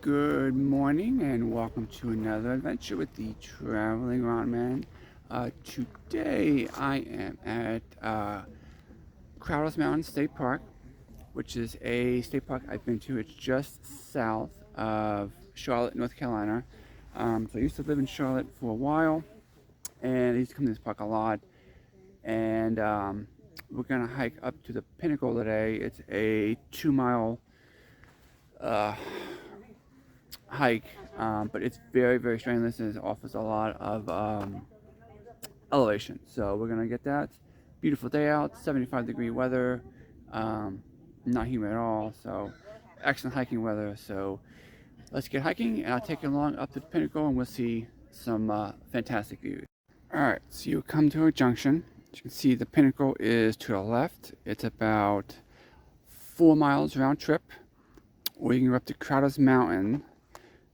Good morning and welcome to another adventure with the Traveling Round Man. Today I am at Crowder's Mountain State Park, which is a state park I've been to. It's just south of Charlotte, North Carolina. So I used to live in Charlotte for a while and I used to come to this park a lot. And we're going to hike up to the Pinnacle today. It's a 2-mile hike, but it's very strenuous and it offers a lot of elevation. So we're gonna get that. Beautiful day out, 75-degree weather, not humid at all, so excellent hiking weather. So let's get hiking and I'll take you along up to the Pinnacle and we'll see some fantastic views. Alright, so you come to a junction. As you can see, the Pinnacle is to the left. It's about 4 miles round trip. Or you can go up to Crowder's Mountain,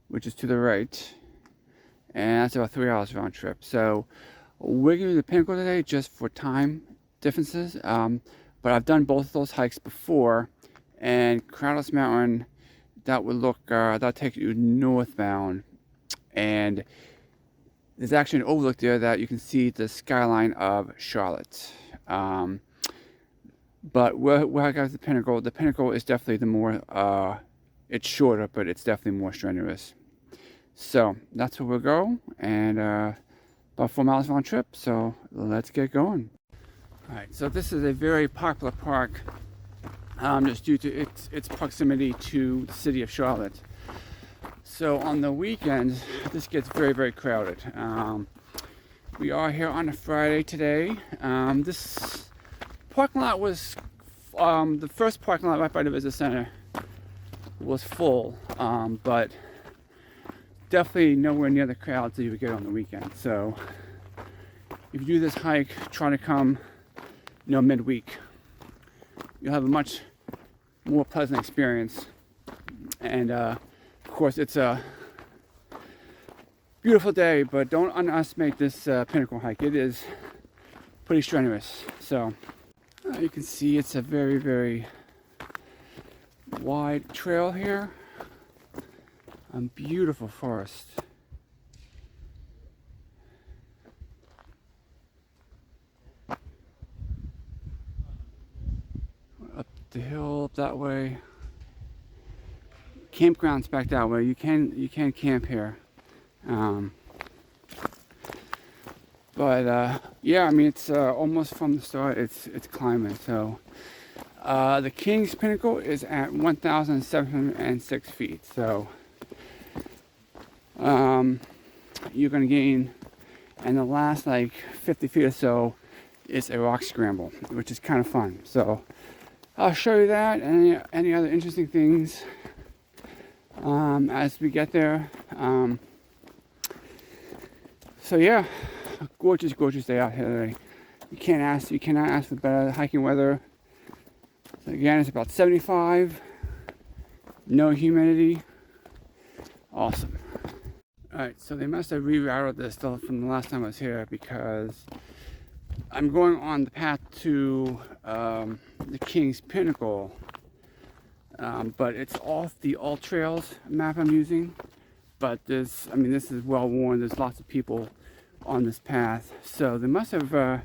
which is to the right, and that's about 3 hours round trip. So we're going to do the Pinnacle today just for time differences, but I've done both of those hikes before, and Crowder's Mountain, that'll take you northbound, and there's actually an overlook there that you can see the skyline of Charlotte. But where I got to the Pinnacle is definitely the more it's shorter, but it's definitely more strenuous. So that's where we'll go, and about 4 miles round trip. So let's get going. All right. So this is a very popular park, just due to its proximity to the city of Charlotte. So on the weekends, this gets very crowded. We are here on a Friday today. This parking lot was the first parking lot right by the visitor center was full, but definitely nowhere near the crowds that you would get on the weekend. So if you do this hike, try to come, midweek. You'll have a much more pleasant experience. And of course, it's a beautiful day, but don't underestimate this Pinnacle hike. It is pretty strenuous. So you can see it's a very wide trail here. Beautiful forest. Up the hill up that way. Campground's back that way. You can camp here. But yeah, I mean it's almost from the start. It's climbing. So the King's Pinnacle is at 1,706 feet. So you're going to gain, and the last like 50 feet or so is a rock scramble, which is kind of fun. So I'll show you that and any other interesting things as we get there. So yeah, gorgeous day out here today. You cannot ask for better hiking weather. So again, it's about 75, no humidity, awesome. Alright, so they must have rerouted this still from the last time I was here, because I'm going on the path to the King's Pinnacle, but it's off the All Trails map I'm using. But this is well worn. There's lots of people on this path, so they must have done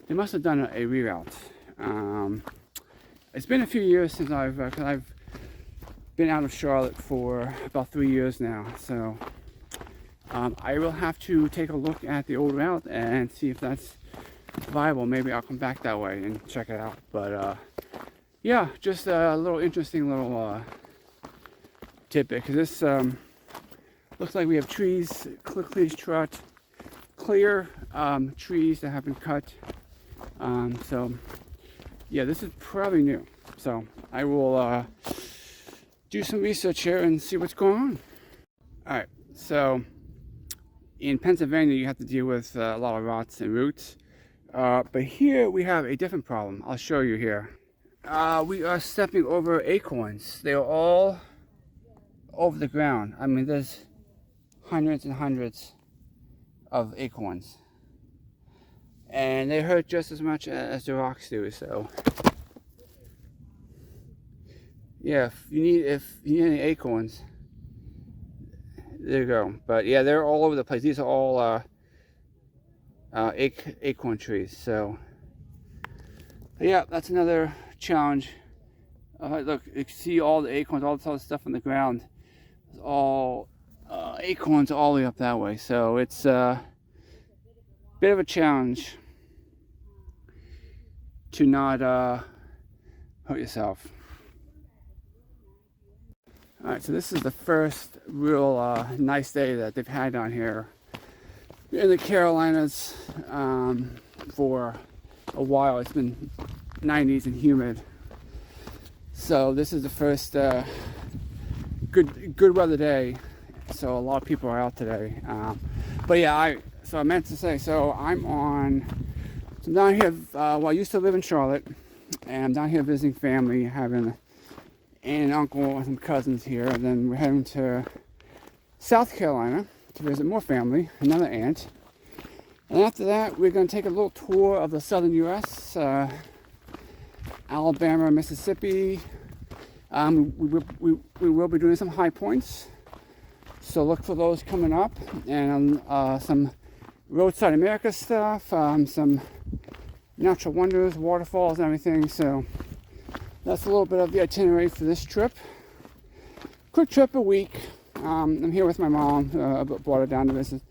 a reroute. It's been a few years since I've been out of Charlotte for about 3 years now, so I will have to take a look at the old route and see if that's viable. Maybe I'll come back that way and check it out. But yeah, just a little interesting little tidbit, because this looks like we have trees, clear trees that have been cut. So yeah, this is probably new. So I will do some research here and see what's going on. All right, so in Pennsylvania, you have to deal with a lot of rots and roots. But here we have a different problem. I'll show you here. We are stepping over acorns. They are all over the ground. I mean, there's hundreds and hundreds of acorns. And they hurt just as much as the rocks do, so. Yeah, if you need any acorns, there you go. But yeah, they're all over the place. These are all acorn trees. So yeah, that's another challenge. Look, you can see all the acorns, all this other stuff on the ground. It's all acorns all the way up that way. So it's a bit of a challenge to not hurt yourself. Alright, so this is the first real nice day that they've had down here in the Carolinas for a while. It's been 90s and humid. So this is the first good weather day. So a lot of people are out today. But yeah, I meant to say, so I'm down here, well, I used to live in Charlotte, and I'm down here visiting family, having an aunt and uncle and some cousins here, and then we're heading to South Carolina to visit more family, another aunt. And after that, we're going to take a little tour of the southern U.S., Alabama, Mississippi. We will be doing some high points, so look for those coming up, and some roadside America stuff, some natural wonders, waterfalls, and everything. So that's a little bit of the itinerary for this trip. Quick trip, a week. I'm here with my mom. I brought her down to visit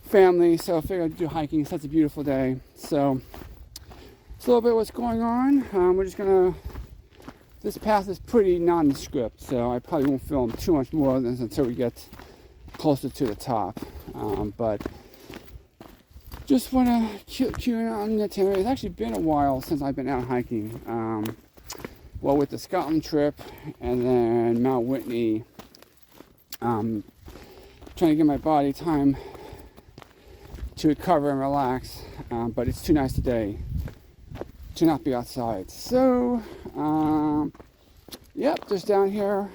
family, so I figured I'd do hiking. It's such a beautiful day. So it's a little bit of what's going on. We're just gonna. This path is pretty nondescript, so I probably won't film too much more than until we get closer to the top. But just want to cue in on the itinerary. It's actually been a while since I've been out hiking. Well, with the Scotland trip and then Mount Whitney, trying to give my body time to recover and relax. But it's too nice today to not be outside. So, yep, just down here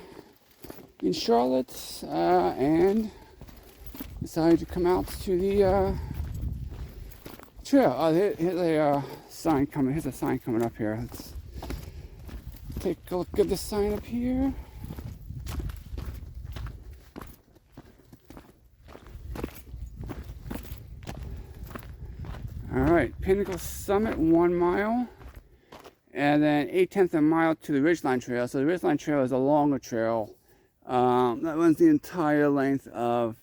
in Charlotte, and decided to come out to the trail. Oh, here's a sign coming. Here's a sign coming up here. Let's take a look at this sign up here. Alright, Pinnacle Summit, 1 mile, and then 8/10 of a mile to the Ridgeline Trail. So the Ridgeline Trail is a longer trail that runs the entire length of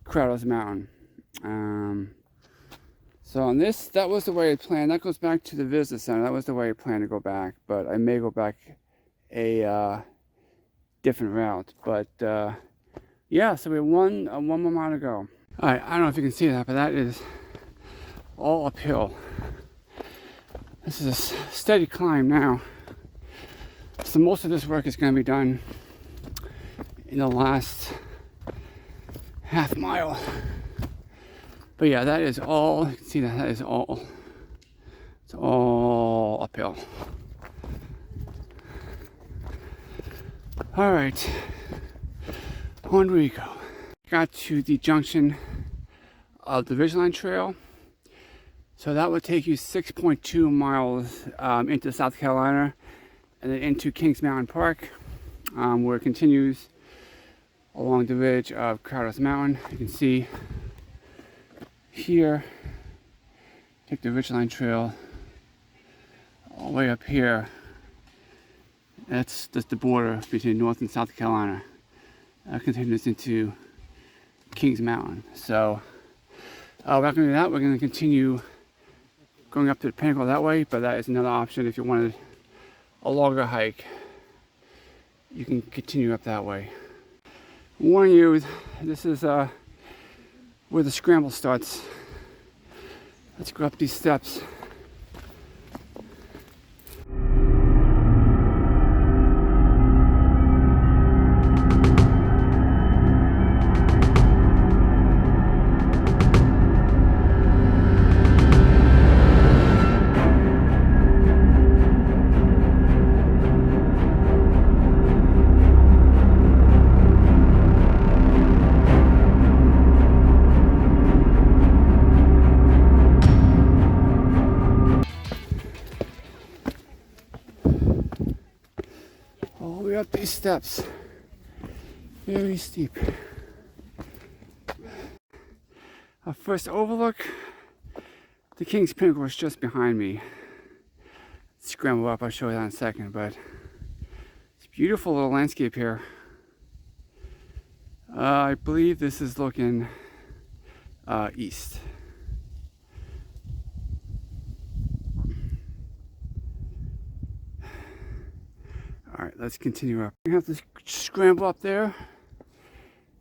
Crowder's Mountain. So on this, that was the way I planned. That goes back to the visitor center. That was the way I planned to go back, but I may go back a different route. But yeah, so we have one more mile to go. Alright, I don't know if you can see that, but that is all uphill. This is a steady climb now. So most of this work is going to be done in the last half mile. But yeah, that is all, you can see that is all, it's all uphill. Alright, on we go. Got to the junction of the Ridgeline Trail. So that would take you 6.2 miles into South Carolina, and then into Kings Mountain Park, where it continues along the ridge of Crowder's Mountain. You can see here, take the Ridgeline Trail all the way up here. That's just the border between North and South Carolina. Continues into Kings Mountain. So we're not going to do that. We're going to continue going up to the Pinnacle that way, but that is another option. If you wanted a longer hike, you can continue up that way. Warn you, this is where the scramble starts. Let's go up these steps. Up these steps, very steep. First overlook, the King's Pinnacle is just behind me. Scramble up, I'll show you that in a second, but it's a beautiful little landscape here. I believe this is looking east. All right, let's continue up. We have to scramble up there.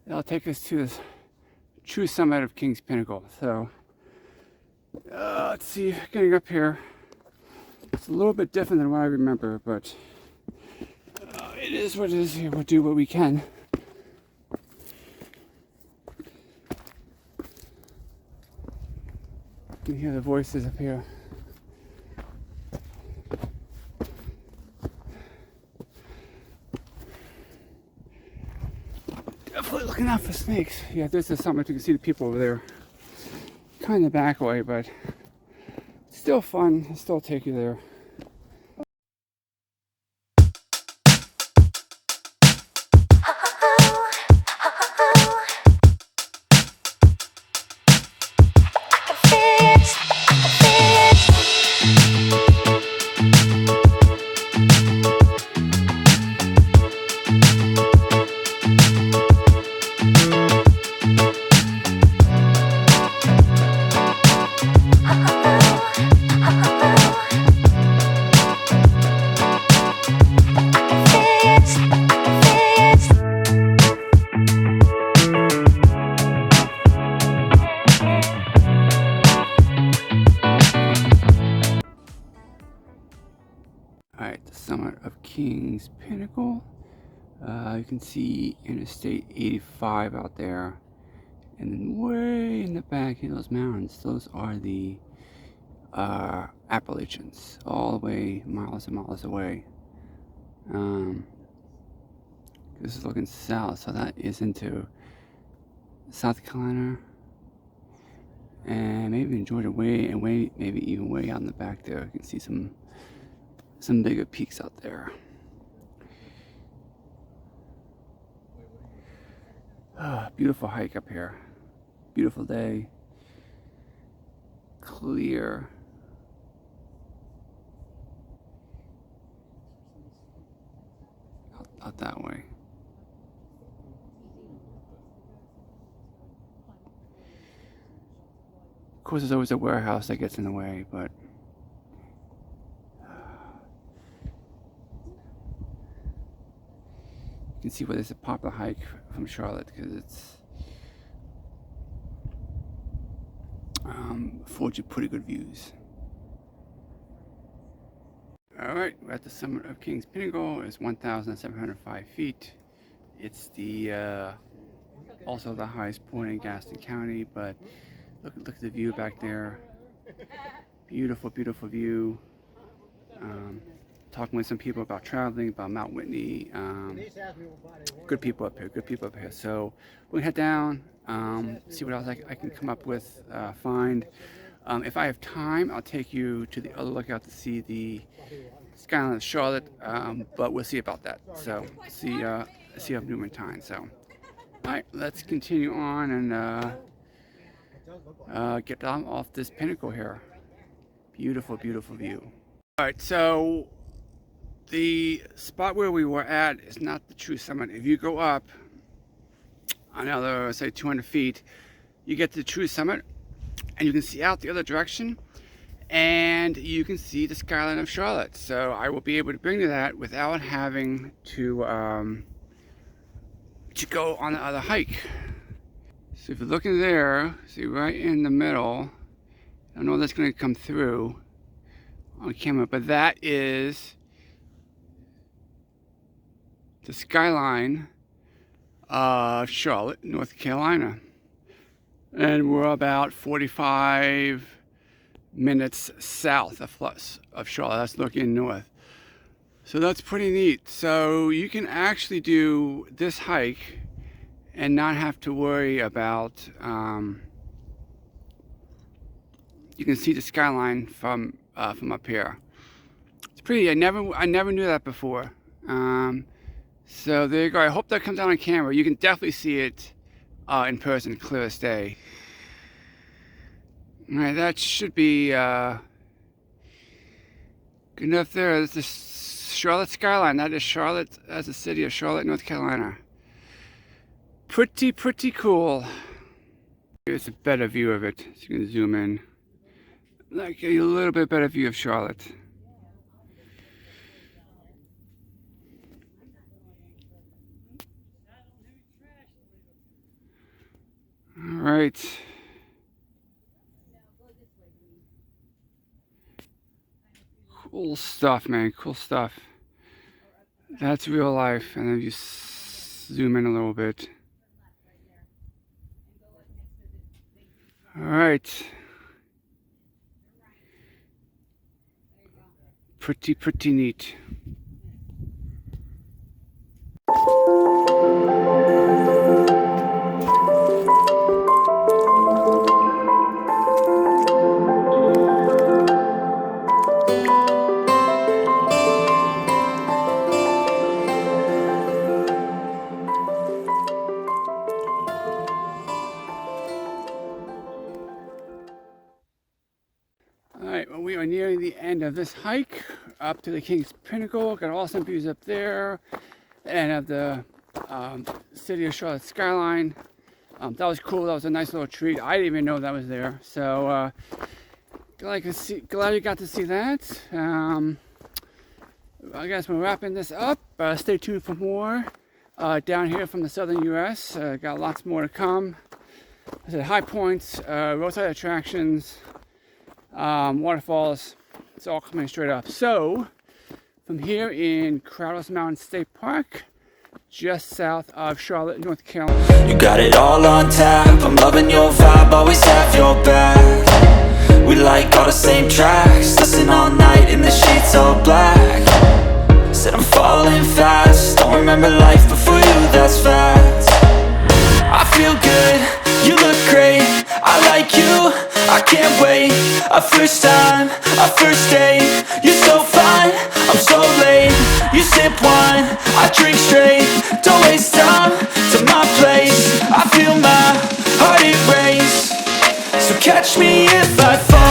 That'll take us to this true summit of King's Pinnacle. So let's see, getting up here. It's a little bit different than what I remember, but it is what it is here. We'll do what we can. You can hear the voices up here. Definitely looking out for snakes. Yeah, there's the summit. You can see the people over there. Kind of back away, but it's still fun. It'll still take you there. Alright, the summit of King's Pinnacle. You can see Interstate 85 out there. And then way in the back in those mountains, those are the Appalachians. All the way miles and miles away. This is looking south, so that is into South Carolina. And maybe in Georgia, maybe even way out in the back there. You can see some bigger peaks out there. Beautiful hike up here. Beautiful day. Clear. Out that way. Of course, there's always a warehouse that gets in the way, but you can see where there's a popular hike from Charlotte because it's affords you pretty good views. Alright, we're at the summit of King's Pinnacle. It's 1,705 feet. It's the also the highest point in Gaston County, but look at the view back there. Beautiful, beautiful view. Talking with some people about traveling, about Mount Whitney. Good people up here. So we're gonna head down, see what else I can come up with, find. If I have time, I'll take you to the other lookout to see the skyline of Charlotte, but we'll see about that. So see of Newman time. So all right, let's continue on and get down off this pinnacle here. Beautiful, beautiful view. All right, so the spot where we were at is not the true summit. If you go up another, say, 200 feet, you get to the true summit, and you can see out the other direction, and you can see the skyline of Charlotte. So I will be able to bring you that without having to go on the other hike. So if you're looking there, see right in the middle, I don't know if that's going to come through on camera, but that is the skyline of Charlotte, North Carolina. And we're about 45 minutes south of Charlotte. That's looking north. So that's pretty neat. So you can actually do this hike and not have to worry about, you can see the skyline from up here. It's pretty. I never knew that before. So there you go. I hope that comes out on camera. You can definitely see it in person, clear as day. Alright, that should be good enough there. This is Charlotte skyline. That is Charlotte, as the city of Charlotte, North Carolina. Pretty cool. Here's a better view of it. So you can zoom in. Like a little bit better view of Charlotte. Alright. Cool stuff, man. Cool stuff. That's real life. And then you zoom in a little bit. Alright. Pretty neat. Alright, well, we are nearing the end of this hike up to the King's Pinnacle. Got awesome views up there, and of the city of Charlotte skyline. That was cool. That was a nice little treat. I didn't even know that was there. So glad you got to see that. I guess we're wrapping this up. Stay tuned for more down here from the southern U.S. Got lots more to come. I said high points, roadside attractions. Waterfalls, it's all coming straight up. So, from here in Crowdhouse Mountain State Park, just south of Charlotte, North Carolina. You got it all on tap, I'm loving your vibe, always have your back. We like all the same tracks, listen all night in the sheets all black. Said I'm falling fast, don't remember life before you, that's fact. I feel good, you look great, I like you, I can't wait. A first time, a first date. You're so fine, I'm so late. You sip wine, I drink straight. Don't waste time to my place. I feel my heart it race. So catch me if I fall.